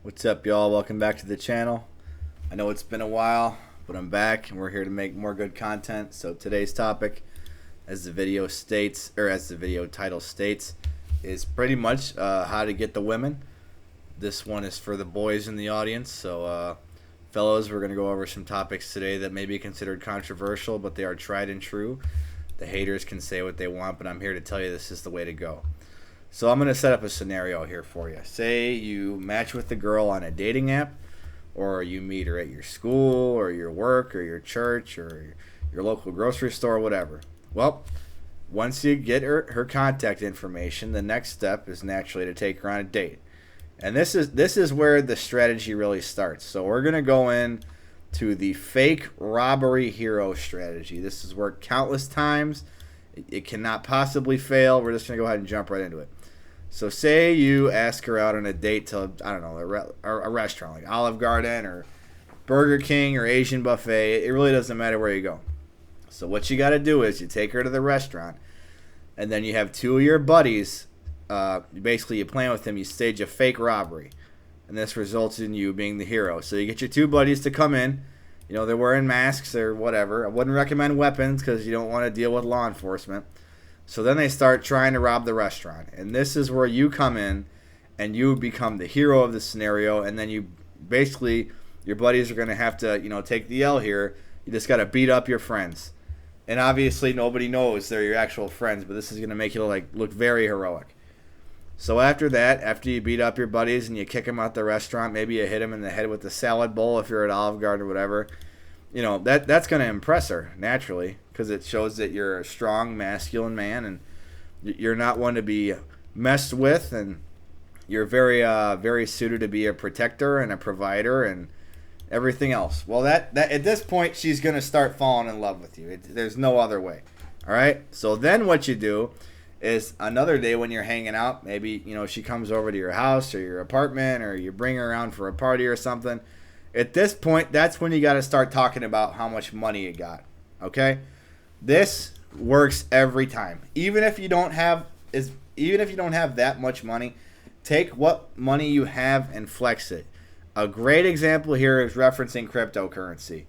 What's up, y'all? Welcome back to the channel. I know it's been a while, but I'm back and we're here to make more good content. So today's topic, as the video states, or as the video title states, is pretty much how to get the women. This one is for the boys in the audience. So fellows, we're going to go over some topics today that may be considered controversial, but they are tried and true. The haters can say what they want, but I'm here to tell you this is the way to go. So I'm going to set up a scenario here for you. Say you match with the girl on a dating app, or you meet her at your school or your work or your church or your local grocery store, whatever. Well, once you get her contact information, the next step is naturally to take her on a date. And this is where the strategy really starts. So we're going to go in to the fake robbery hero strategy. This has worked countless times. It cannot possibly fail. We're just going to go ahead and jump right into it. So say you ask her out on a date to, I don't know, a restaurant like Olive Garden or Burger King or Asian buffet. It really doesn't matter where you go. So what you got to do is you take her to the restaurant, and then you have two of your buddies. Basically, you plan with them. You stage a fake robbery, and this results in you being the hero. So you get your two buddies to come in. You know, they're wearing masks or whatever. I wouldn't recommend weapons because you don't want to deal with law enforcement. So then they start trying to rob the restaurant. And this is where you come in and you become the hero of the scenario. And then you basically, your buddies are going to have to, take the L here. You just got to beat up your friends. And obviously nobody knows they're your actual friends, but this is going to make you look very heroic. So after that, after you beat up your buddies and you kick them out the restaurant, maybe you hit them in the head with the salad bowl if you're at Olive Garden or whatever, that's going to impress her naturally because it shows that you're a strong, masculine man and you're not one to be messed with, and you're very, very suited to be a protector and a provider and everything else. Well, that at this point, she's going to start falling in love with you. There's no other way. All right? So then what you do is another day when you're hanging out, maybe, she comes over to your house or your apartment or you bring her around for a party or something. At this point, that's when you got to start talking about how much money you got. Okay? This works every time. Even if you don't have that much money, take what money you have and flex it. A great example here is referencing cryptocurrency.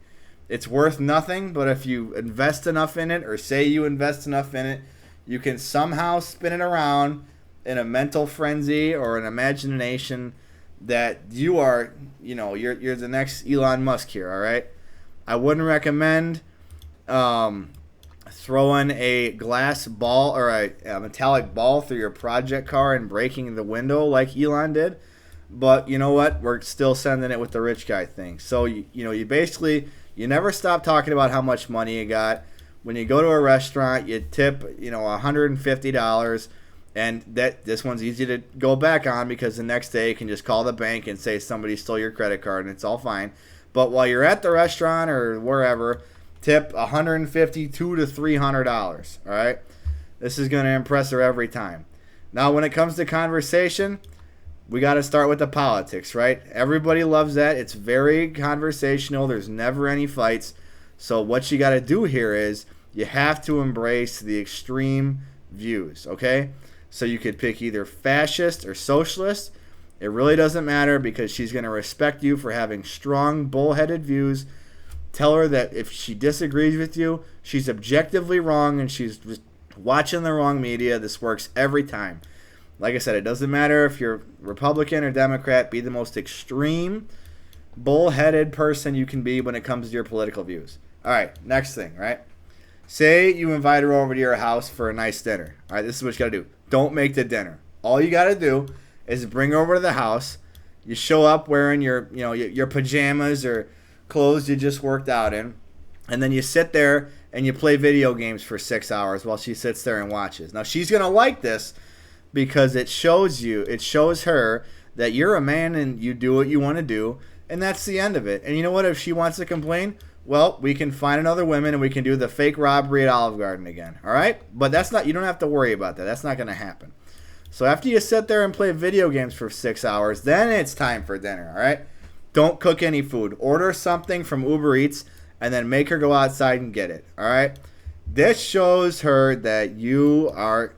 It's worth nothing, but if you invest enough in it, or say you invest enough in it, you can somehow spin it around in a mental frenzy or an imagination that you are, you're the next Elon Musk here, all right? I wouldn't recommend throwing a glass ball or a metallic ball through your project car and breaking the window like Elon did. But you know what? We're still sending it with the rich guy thing. So, you basically, you never stop talking about how much money you got. When you go to a restaurant, you tip, $150, and this one's easy to go back on because the next day you can just call the bank and say somebody stole your credit card and it's all fine. But while you're at the restaurant or wherever, tip $150 to $300, all right? This is going to impress her every time. Now, when it comes to conversation, we got to start with the politics, right? Everybody loves that. It's very conversational. There's never any fights. So what you got to do here is you have to embrace the extreme views, okay? So you could pick either fascist or socialist. It really doesn't matter because she's going to respect you for having strong, bullheaded views. Tell her that if she disagrees with you, she's objectively wrong and she's just watching the wrong media. This works every time. Like I said, it doesn't matter if you're Republican or Democrat. Be the most extreme, bullheaded person you can be when it comes to your political views. All right, next thing, right? Say you invite her over to your house for a nice dinner. All right, this is what you got to do. Don't make the dinner. All you got to do is bring her over to the house. You show up wearing your pajamas or clothes you just worked out in, and then you sit there and you play video games for 6 hours while she sits there and watches. Now, she's going to like this because it shows her that you're a man and you do what you want to do, and that's the end of it. And you know what? If she wants to complain, well, we can find another woman and we can do the fake robbery at Olive Garden again, all right? But you don't have to worry about that. That's not going to happen. So after you sit there and play video games for 6 hours, then it's time for dinner, all right? Don't cook any food. Order something from Uber Eats and then make her go outside and get it, all right? This shows her that you are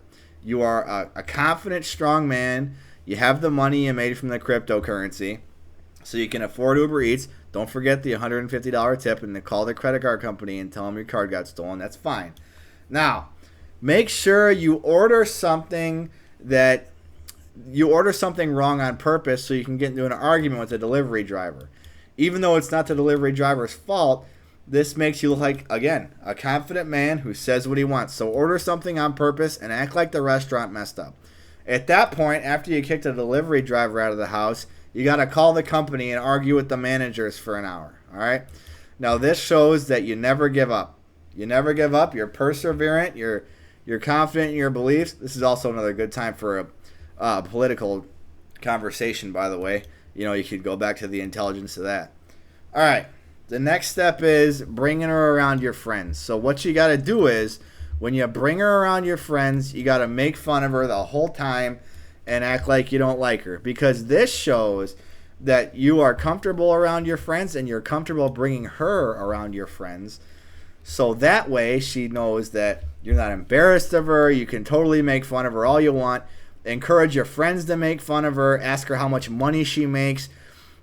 a confident, strong man. You have the money you made from the cryptocurrency. so you can afford Uber Eats. Don't forget the $150 tip and then call the credit card company and tell them your card got stolen. That's fine. Now, make sure you order something wrong on purpose so you can get into an argument with the delivery driver. Even though it's not the delivery driver's fault, this makes you look like, again, a confident man who says what he wants. So order something on purpose and act like the restaurant messed up. At that point, after you kick the delivery driver out of the house, you got to call the company and argue with the managers for an hour. All right? Now, this shows that you never give up. You never give up. You're perseverant. You're confident in your beliefs. This is also another good time for a political conversation, by the way. You could go back to the intelligence of that. All right. The next step is bringing her around your friends. So what you got to do is, when you bring her around your friends, you got to make fun of her the whole time and act like you don't like her. Because this shows that you are comfortable around your friends and you're comfortable bringing her around your friends. So that way she knows that you're not embarrassed of her. You can totally make fun of her all you want. Encourage your friends to make fun of her. Ask her how much money she makes.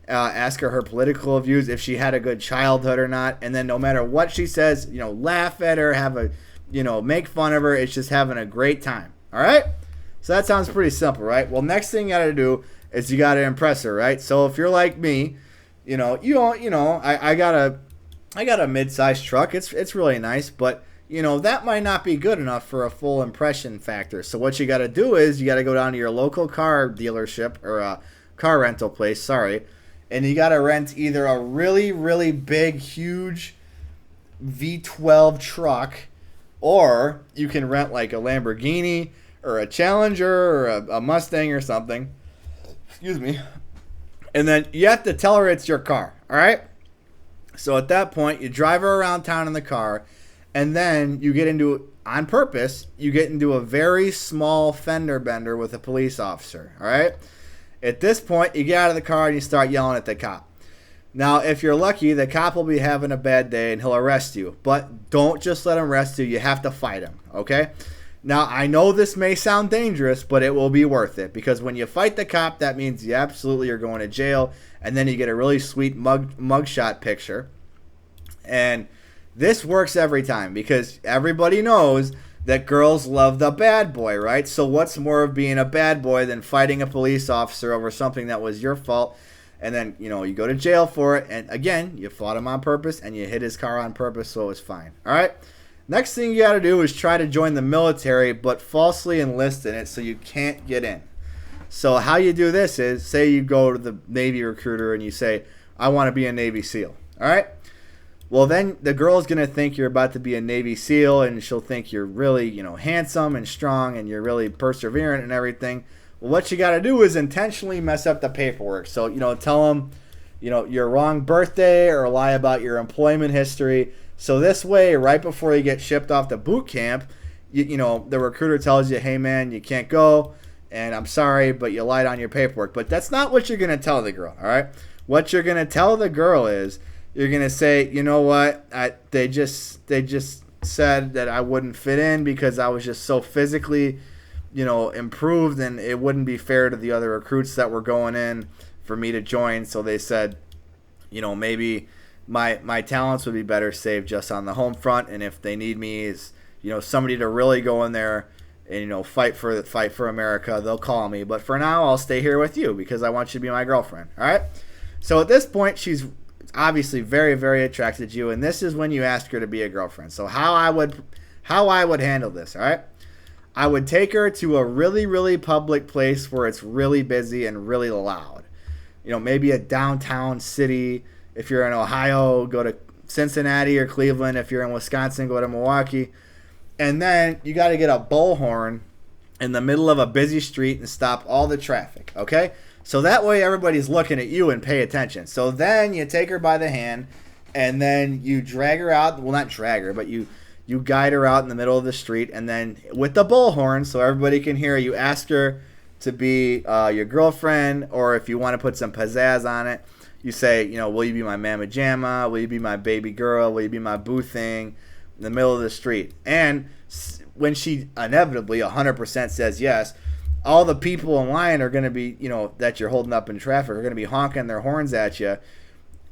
Ask her political views, if she had a good childhood or not. And then no matter what she says, laugh at her, make fun of her. It's just having a great time. All right? So that sounds pretty simple, right? Well, next thing you got to do is you got to impress her, right? So if you're like me, I got a mid-sized truck. It's really nice, but that might not be good enough for a full impression factor. So what you got to do is you got to go down to your local car dealership or a car rental place, and you got to rent either a really, really big, huge V12 truck, or you can rent like a Lamborghini or a Challenger or a Mustang or something. Excuse me. And then you have to tell her it's your car, all right? So at that point, you drive her around town in the car, and then you get into, on purpose, you get into a very small fender bender with a police officer, all right? At this point, you get out of the car and you start yelling at the cop. Now, if you're lucky, the cop will be having a bad day and he'll arrest you. But don't just let him arrest you. You have to fight him, okay? Now, I know this may sound dangerous, but it will be worth it. Because when you fight the cop, that means you absolutely are going to jail. And then you get a really sweet mugshot picture. And this works every time because everybody knows that girls love the bad boy, right? So what's more of being a bad boy than fighting a police officer over something that was your fault? And then, you go to jail for it. And again, you fought him on purpose and you hit his car on purpose, so it was fine. All right? Next thing you got to do is try to join the military, but falsely enlist in it so you can't get in. So how you do this is, say you go to the Navy recruiter and you say, I want to be a Navy SEAL. All right? Well, then the girl's going to think you're about to be a Navy SEAL, and she'll think you're really, handsome and strong and you're really perseverant and everything. Well, what you got to do is intentionally mess up the paperwork. So, tell them, your wrong birthday or lie about your employment history. So this way, right before you get shipped off to boot camp, the recruiter tells you, hey, man, you can't go, and I'm sorry, but you lied on your paperwork. But that's not what you're going to tell the girl, all right? What you're going to tell the girl is, you're going to say, you know what, they just said that I wouldn't fit in because I was just so physically, improved, and it wouldn't be fair to the other recruits that were going in for me to join. So they said, maybe my talents would be better saved just on the home front, and if they need me as, somebody to really go in there and, fight for America, they'll call me. But for now, I'll stay here with you because I want you to be my girlfriend, all right? So at this point, she's obviously very, very attracted to you, and this is when you ask her to be a girlfriend. So how I would handle this, all right? I would take her to a really, really public place where it's really busy and really loud. Maybe a downtown city. If you're in Ohio, go to Cincinnati or Cleveland. If you're in Wisconsin, go to Milwaukee. And then you got to get a bullhorn in the middle of a busy street and stop all the traffic, okay? So that way everybody's looking at you and pay attention. So then you take her by the hand and then you drag her out. Well, not drag her, but you guide her out in the middle of the street. And then with the bullhorn, so everybody can hear, you ask her to be your girlfriend, or if you want to put some pizzazz on it, you say, will you be my mama jamma? Will you be my baby girl? Will you be my boo thing? In the middle of the street. And when she inevitably 100% says yes, all the people in line are going to be, you know, that you're holding up in traffic are going to be honking their horns at you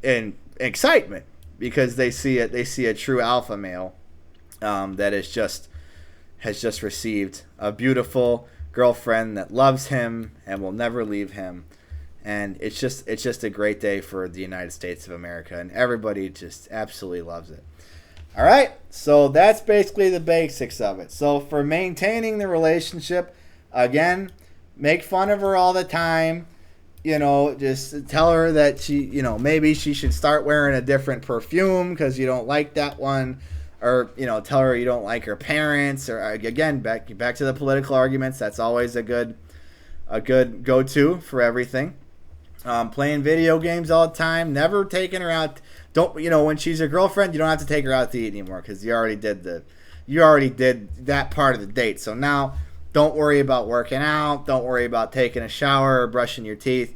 in excitement because they see it. They see a true alpha male that is just has just received a beautiful girlfriend that loves him and will never leave him. And it's just a great day for the United States of America, and everybody just absolutely loves it. All right, so that's basically the basics of it. So for maintaining the relationship, again, make fun of her all the time. You know, just tell her that she, you know, maybe she should start wearing a different perfume because you don't like that one. Or, you know, tell her you don't like her parents. Or, again, back to the political arguments. That's always a good go-to for everything. Playing video games all the time. Never taking her out. Don't, you know, when she's your girlfriend, you don't have to take her out to eat anymore because you already did that part of the date. So now, don't worry about working out. Don't worry about taking a shower or brushing your teeth.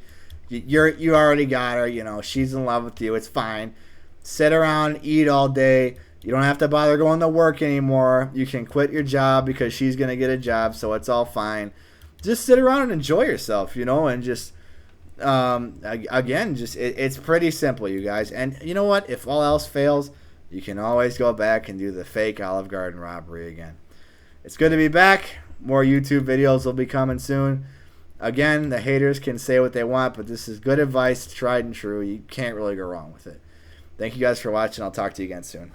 You already got her. You know, she's in love with you. It's fine. Sit around, eat all day. You don't have to bother going to work anymore. You can quit your job because she's going to get a job, so it's all fine. Just sit around and enjoy yourself, you know, and just, again, it's pretty simple, you guys. And you know what? If all else fails, you can always go back and do the fake Olive Garden robbery again. It's good to be back. More YouTube videos will be coming soon. Again, the haters can say what they want, but this is good advice, tried and true. You can't really go wrong with it. Thank you guys for watching. I'll talk to you again soon.